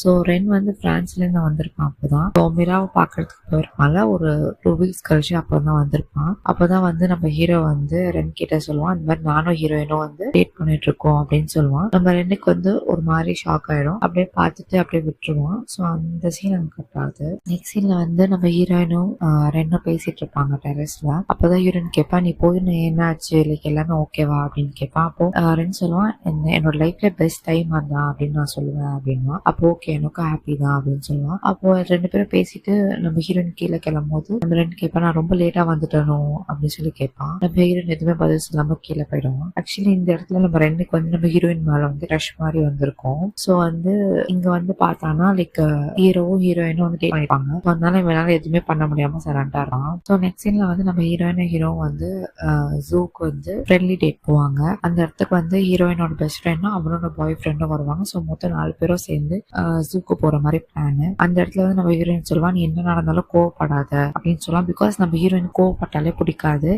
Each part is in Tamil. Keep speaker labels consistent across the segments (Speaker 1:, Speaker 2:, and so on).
Speaker 1: ஸோ ரென் வந்து பிரான்ஸ்லேருந்து வந்திருப்பான். அப்போதான் மிராவை பார்க்கறதுக்கு போயிருப்பான்ல ஒரு 2 வீக்ஸ் கழிச்சு அப்போதான் வந்திருப்பான். அப்போதான் வந்து நம்ம ஹீரோ வந்து ரென் கிட்ட சொல்லுவான், இந்த மாதிரி நானும் ஹீரோயினும் வந்து டேட் பண்ணிட்டு இருக்கோம் அப்படின்னு சொல்லுவான். நம்ம ரென்னுக்கு வந்து ஒரு மாதிரி ஷாக் ஆயிடும். அப்படியே பார்த்துட்டு அப்படியே விட்டுருவான். ஸோ அந்த சீன் அங்கே கட் ஆகுது. நெக்ஸ்ட் சீன்ல வந்து நம்ம ஹீரோயினும் ரெண்டும் பேசிட்டு இருப்பாங்க டெரஸ்ல. அப்போதான் ஹீரோயின் கேட்பா, நீ போயின்னு என்னாச்சு, லைக் எல்லாமே ஓகேவா அப்படின்னு கேட்பான். அப்போ ரென் சொல்லுவான், என்னோட லைஃப்ல பெஸ்ட் டைம் தான் அப்படின்னு நான் சொல்லுவேன் அப்படின்னா. அப்போ ஓகே எனக்கும் ஹாப்பி தான் அப்படின்னு சொல்லுவான். அப்போ 2 பேரும் பேசிட்டு நம்ம ஹீரோயின் கீழே கிளம்பும் போது நம்ம ரெண்டு கேட்பா, நான் ரொம்ப லேட்டா வந்துட்டேனோ அப்படின்னு சொல்லி கேட்பான். நம்ம ஹீரோயின் எதுவுமே பதில் சொல்லாம கீழே போயிடுவோம். ஆக்சுவலி இந்த இடத்துல நம்ம ரெண்டுக்கு வந்து நம்ம ஹீரோயின் மேல வந்து க்ரஷ் மாதிரி வந்திருக்கும். ஸோ வந்து இங்க வந்து பார்த்தானா லைக் ஹீரோவும் ஹீரோயினும் வந்து டேட் பண்ணிப்பாங்க. அதனால இவனால எதுவுமே பண்ண முடியாம சரண்டா இருப்பான். ஸோ நெக்ஸ்ட் சீன்ல வந்து நம்ம ஹீரோயின் ஹீரோவும் வந்து ஜூக்கு வந்து ஃப்ரெண்ட்லி டேட் போவாங்க. அந்த இடத்துக்கு வந்து ஹீரோயினோட பெஸ்ட் ஃப்ரெண்டும் அவனோட பாய் ஃப்ரெண்டும் வருவாங்க. ஸோ மொத்தம் 4 பேரும் சேர்ந்து ஜூக்கு போற மாதிரி பிளான். அந்த இடத்துல வந்து நம்ம ஹீரோயின் சொல்லுவா, நீ என்ன நடந்தாலும் கோவப்படாத அப்படின்னு சொல்லலாம். பிகாஸ் நம்ம ஹீரோயின் கோவப்பட்டாலே பிடிக்காது.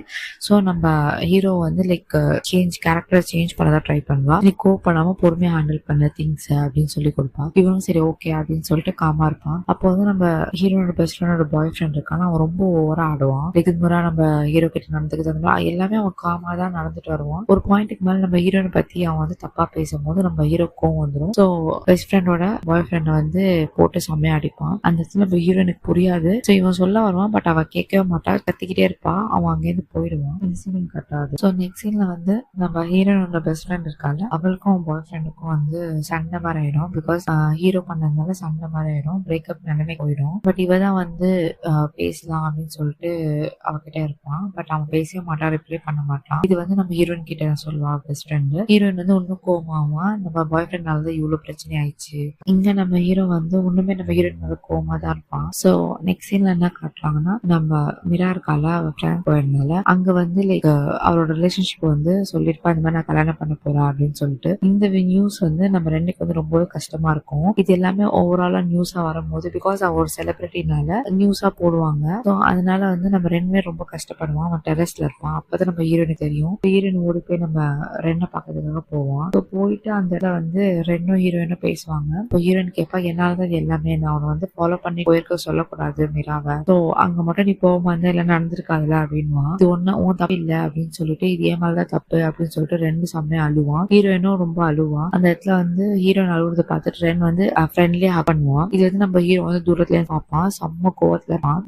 Speaker 1: ஸோ நம்ம ஹீரோ வந்து லைக் கேரக்டர் சேஞ்ச் பண்ணதான் ட்ரை பண்ணுவா. நீ கோவப்படாம பொறுமையா ஹேண்டில் பண்ண திங்ஸ் அப்படின்னு சொல்லி கொடுப்பா. இவனும் சரி ஓகே அப்படின்னு சொல்லிட்டு காமா இருப்பான். அப்போ வந்து நம்ம ஹீரோனோட பெஸ்ட் ஃப்ரெண்டோட பாய் ஃப்ரெண்ட் இருக்கான அவன் ரொம்ப ஓவரா ஆடுவான். இதுக்கு முறை நம்ம ஹீரோ கிட்ட நடந்துக்கிறது எல்லாமே அவன் காமா தான் நடந்துட்டு வருவான். ஒரு பாயிண்ட்டுக்கு மேல நம்ம ஹீரோனை பத்தி அவன் வந்து தப்பா பேசும்போது நம்ம ஹீரோ கோவம் வந்துடும். ஸோ பெஸ்ட் ஃப்ரெண்டோட பாய் ஃப்ரெண்ட் வந்து போட்டு செம்மையா அடிப்பான். அந்த இடத்துல நம்ம ஹீரோனுக்கு புரியாது. ஸோ இவன் சொல்ல வருவான், பட் அவன் கேட்கவே மாட்டா, கத்திக்கிட்டே இருப்பான். அவன் அங்கேருந்து போயிடுவான். இந்த சீன் கட்டாது. ஸோ நெக்ஸ்ட் சீன்ல வந்து நம்ம ஹீரோனோட பெஸ்ட் ஃப்ரெண்ட் இருக்காங்க, அவளுக்கும் அவன் பாய் ஃப்ரெண்டுக்கும் வந்து சண்டை மாதிரி ஆயிடும். பிகாஸ் ஹீரோ பண்ணதுனால சண்டை மாதிரி ஆயிடும். பிரேக்கப் நிலைமை போயிடும். பட் இவ தான் வந்து பேசலாம் அப்படின்னு சொல்லிட்டு அவகிட்ட இருப்பான். பட் அவன் பேசவே மாட்டான், ரிப்ளை பண்ண மாட்டான். இது வந்து நம்ம ஹீரோயின் கிட்ட சொல்லுவான் பெஸ்ட் ஃப்ரெண்டு. ஹீரோயின் வந்து ஒன்னும் கோவமாவா, நம்ம பாய் ஃப்ரெண்ட்னால தான் இவ்வளவு பிரச்சனை ஆயிடுச்சு. இங்க நம்ம ஹீரோ வந்து ஒண்ணுமே நம்ம ஹீரோயின் மேல கோவமா தான் இருப்பான். ஸோ நெக்ஸ்ட் சீன்ல என்ன காட்டுறாங்கன்னா, நம்ம மிரா இருக்கால, அவ ஃப்ரெண்ட் போயிருந்தால அங்க வந்து லைக் அவரோட ரிலேஷன்ஷிப் வந்து சொல்லியிருப்பா, இந்த மாதிரி நான் கல்யாணம் பண்ண போறேன் அப்படின்னு சொல்லிட்டு. இந்த நியூஸ் வந்து நம்ம ரெண்டுக்கு வந்து ரொம்பவே கஷ்டமா இருக்கும். இது எல்லாமே ஓவராலா நியூஸா வரும்போது பிகாஸ் அவ ஒரு செலிபிரிட்டினால நியூஸா போடுவாங்க. ஸோ அதனால வந்து நம்ம ரெண்டுமே ரொம்ப கஷ்டப்படுவான். அவன் டெரஸ்ல இருப்பான். அப்பதான் நம்ம ஹீரோனுக்கு தெரியும். ஹீரோயின் ஓடி போய் நம்ம ரெண்டை பார்க்கறதுக்காக போவான். ஸோ போயிட்டு அந்த இடத்துல வந்து ரெண்டும் ஹீரோயினும் பேசுவாங்க. இப்போ ஹீரோயின் கேட்பா, என்னாலதான் இது எல்லாமே, நான் அவனை வந்து ஃபாலோ பண்ணி போயிருக்க சொல்லக்கூடாது மிராவை. ஸோ அங்க மட்டும் நீ போகாம இருந்தா எல்லாம் நடந்திருக்காதுல அப்படின்வான். இது ஒண்ணு உன் தப்பு இல்ல அப்படின்னு சொல்லிட்டு, இது ஏன் மேலதான் தப்பு அப்படின்னு சொல்லிட்டு ரெண்டு செம்மையா அழுவான். ஹீரோயினும் ரொம்ப அழுவான். அந்த இடத்துல வந்து ஹீரோயின் அழுவுறதை பார்த்துட்டு ரென் வந்து ஃப்ரெண்ட்லியா பண்ணுவான். இது வந்து நம்ம ஹீரோ வந்து தூரத்துல இருந்து பார்ப்பான். செம்ம கோவத்துல இருப்பான்.